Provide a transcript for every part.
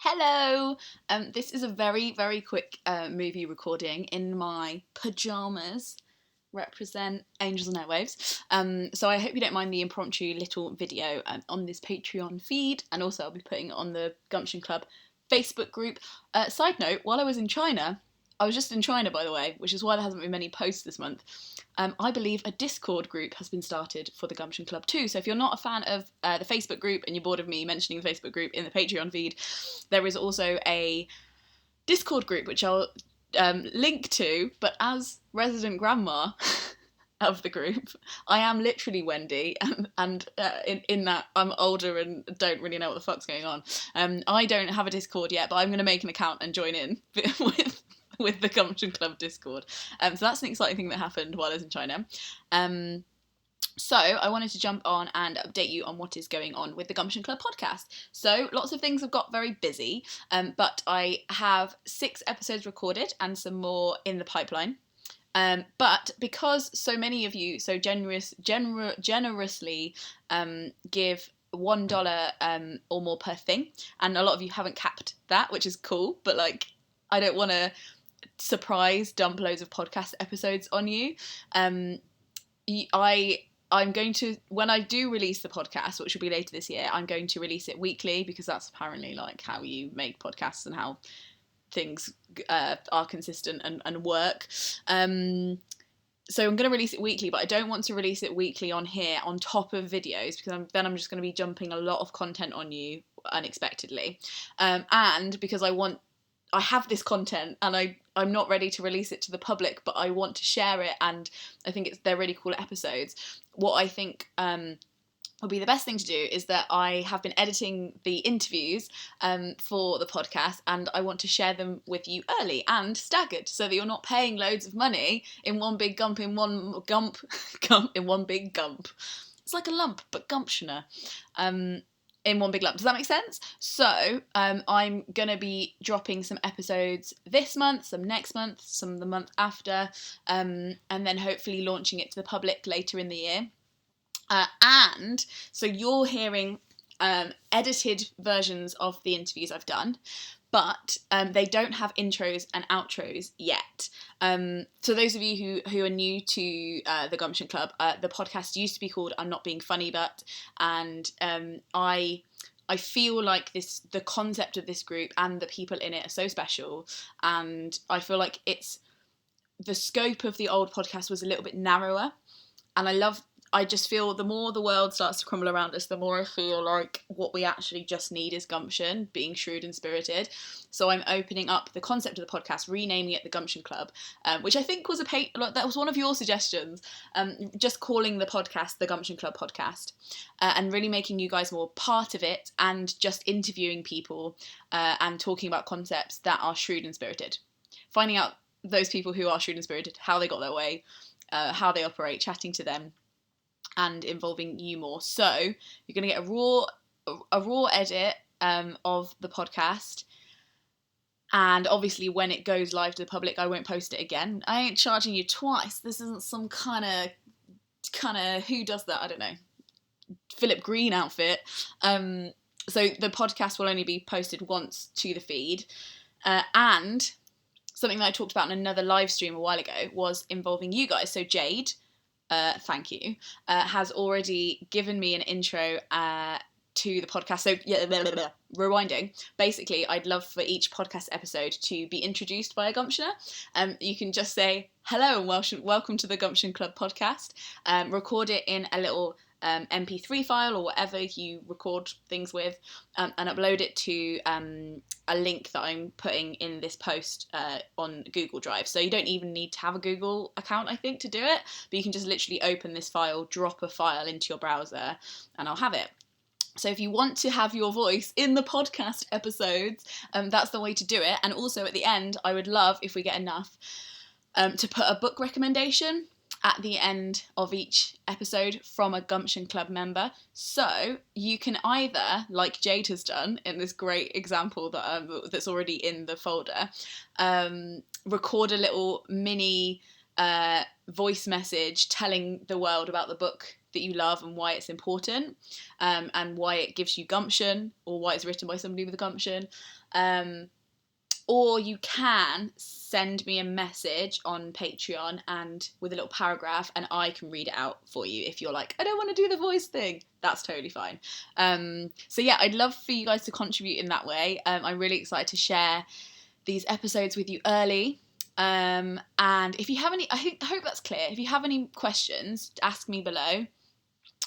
Hello! This is a very, very quick movie recording in my pyjamas. Represent Angels and Airwaves. So I hope you don't mind the impromptu little video on this Patreon feed, and also I'll be putting it on the Gumption Club Facebook group. Side note, while I was in China, I was just in China, by the way, which is why there hasn't been many posts this month. I believe a Discord group has been started for the Gumption Club too. So if you're not a fan of the Facebook group and you're bored of me mentioning the Facebook group in the Patreon feed, there is also a Discord group which I'll link to. But as resident grandma of the group, I am literally Wendy, and in that I'm older and don't really know what the fuck's going on. I don't have a Discord yet, but I'm going to make an account and join in with the Gumption Club Discord. So that's an exciting thing that happened while I was in China. So I wanted to jump on and update you on what is going on with the Gumption Club podcast. So lots of things have got very busy, but I have 6 episodes recorded and some more in the pipeline. But because so many of you so generously give $1 or more per thing, and a lot of you haven't capped that, which is cool, but like I don't want to surprise dump loads of podcast episodes on you. I'm going to, when I do release the podcast, which will be later this year, I'm going to release it weekly, because that's apparently like how you make podcasts and how things are consistent and work. So I'm going to release it weekly, but I don't want to release it weekly on here on top of videos, because I'm just going to be jumping a lot of content on you unexpectedly. And because I have this content and I'm not ready to release it to the public, but I want to share it, and I think they're really cool episodes. What I think would be the best thing to do is that I have been editing the interviews for the podcast, and I want to share them with you early and staggered, so that you're not paying loads of money in one big gump, in one big gump. It's like a lump, but gumptioner. In one big lump. Does that make sense? So I'm going to be dropping some episodes this month, some next month, some the month after, and then hopefully launching it to the public later in the year. And so you're hearing edited versions of the interviews I've done, but they don't have intros and outros yet. So those of you who are new to the Gumption Club, the podcast used to be called I'm Not Being Funny But, and I feel like the concept of this group and the people in it are so special, and I feel like the scope of the old podcast was a little bit narrower, and I just feel the more the world starts to crumble around us, the more I feel like what we actually just need is gumption, being shrewd and spirited. So I'm opening up the concept of the podcast, renaming it the Gumption Club, which I think was that was one of your suggestions, just calling the podcast the Gumption Club podcast, and really making you guys more part of it, and just interviewing people and talking about concepts that are shrewd and spirited. Finding out those people who are shrewd and spirited, how they got their way, how they operate, chatting to them, and involving you more. So you're going to get a raw edit of the podcast, and obviously when it goes live to the public, I won't post it again. I ain't charging you twice. This isn't some kind of who does that, I don't know, Philip Green outfit. So the podcast will only be posted once to the feed, and something that I talked about in another live stream a while ago was involving you guys. So Jade, thank you, has already given me an intro to the podcast. So rewinding, basically I'd love for each podcast episode to be introduced by a Gumptioner. You can just say hello and welcome to the Gumption Club podcast, record it in a little MP3 file or whatever you record things with, and upload it to a link that I'm putting in this post on Google Drive. So you don't even need to have a Google account, I think, to do it, but you can just literally open this file, drop a file into your browser, and I'll have it. So if you want to have your voice in the podcast episodes, that's the way to do it. And also at the end, I would love, if we get enough, to put a book recommendation at the end of each episode from a Gumption Club member. So you can either, like Jade has done in this great example that that's already in the folder, record a little mini voice message telling the world about the book that you love and why it's important, and why it gives you gumption, or why it's written by somebody with a gumption. Or you can send me a message on Patreon and with a little paragraph, and I can read it out for you. If you're like, I don't want to do the voice thing, that's totally fine. So yeah, I'd love for you guys to contribute in that way. I'm really excited to share these episodes with you early. And if you have any, I hope that's clear. If you have any questions, ask me below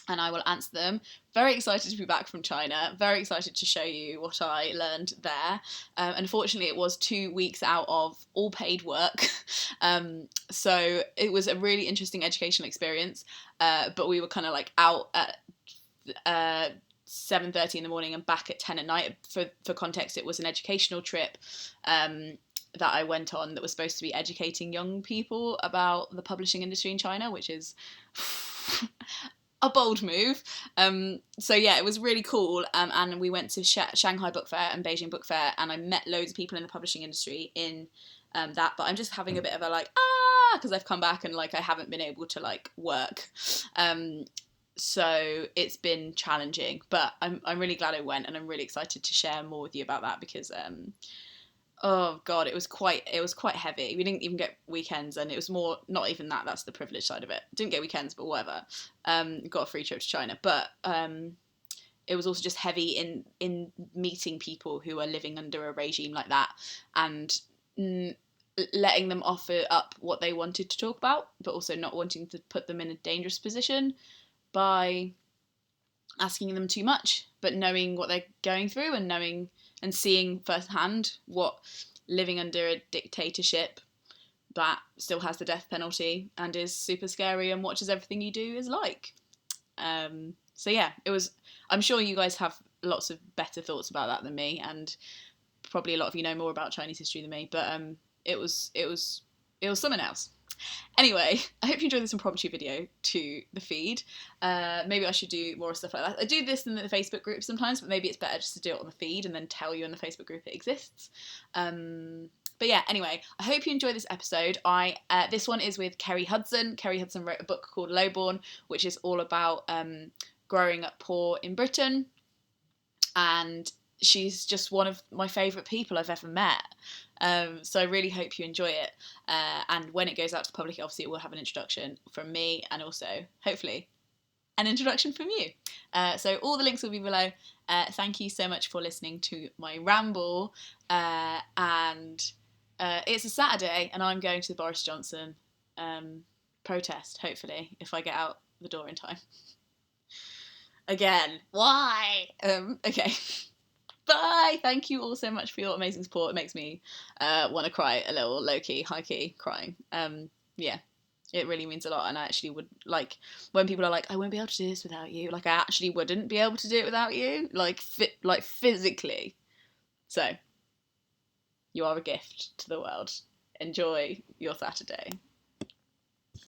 and I will answer them. Very excited to be back from China. Very excited to show you what I learned there. Unfortunately, it was 2 weeks out of all paid work. So it was a really interesting educational experience. But we were kind of like out at 7:30 in the morning and back at 10 at night. For context, it was an educational trip that I went on that was supposed to be educating young people about the publishing industry in China, which is a bold move. So yeah, it was really cool. And we went to Shanghai Book Fair and Beijing Book Fair, and I met loads of people in the publishing industry in that. But I'm just having a bit of a like, because I've come back and like I haven't been able to like work. So it's been challenging, but I'm really glad I went, and I'm really excited to share more with you about that because oh god, it was quite heavy. We didn't even get weekends, and it was more not even that. That's the privilege side of it. Didn't get weekends, but whatever. Got a free trip to China, but it was also just heavy in meeting people who are living under a regime like that, and letting them offer up what they wanted to talk about, but also not wanting to put them in a dangerous position by asking them too much, but knowing what they're going through and knowing and seeing firsthand what living under a dictatorship that still has the death penalty and is super scary and watches everything you do is like. So yeah, it was. I'm sure you guys have lots of better thoughts about that than me, and probably a lot of you know more about Chinese history than me. But it was something else. Anyway, I hope you enjoyed this impromptu video to the feed. Maybe I should do more stuff like that. I do this in the Facebook group sometimes, but maybe it's better just to do it on the feed and then tell you in the Facebook group it exists. But yeah, anyway, I hope you enjoyed this episode. This one is with Kerry Hudson. Kerry Hudson wrote a book called Lowborn, which is all about growing up poor in Britain. And she's just one of my favourite people I've ever met. So I really hope you enjoy it. And when it goes out to the public, obviously it will have an introduction from me and also, hopefully, an introduction from you. So all the links will be below. Thank you so much for listening to my ramble. And it's a Saturday and I'm going to the Boris Johnson protest, hopefully, if I get out the door in time. Again, why? Okay. Bye! Thank you all so much for your amazing support. It makes me want to cry a little, low-key, high-key crying. Yeah, it really means a lot, and I actually would, like, when people are like, I won't be able to do this without you, like, I actually wouldn't be able to do it without you, like physically. So, you are a gift to the world. Enjoy your Saturday.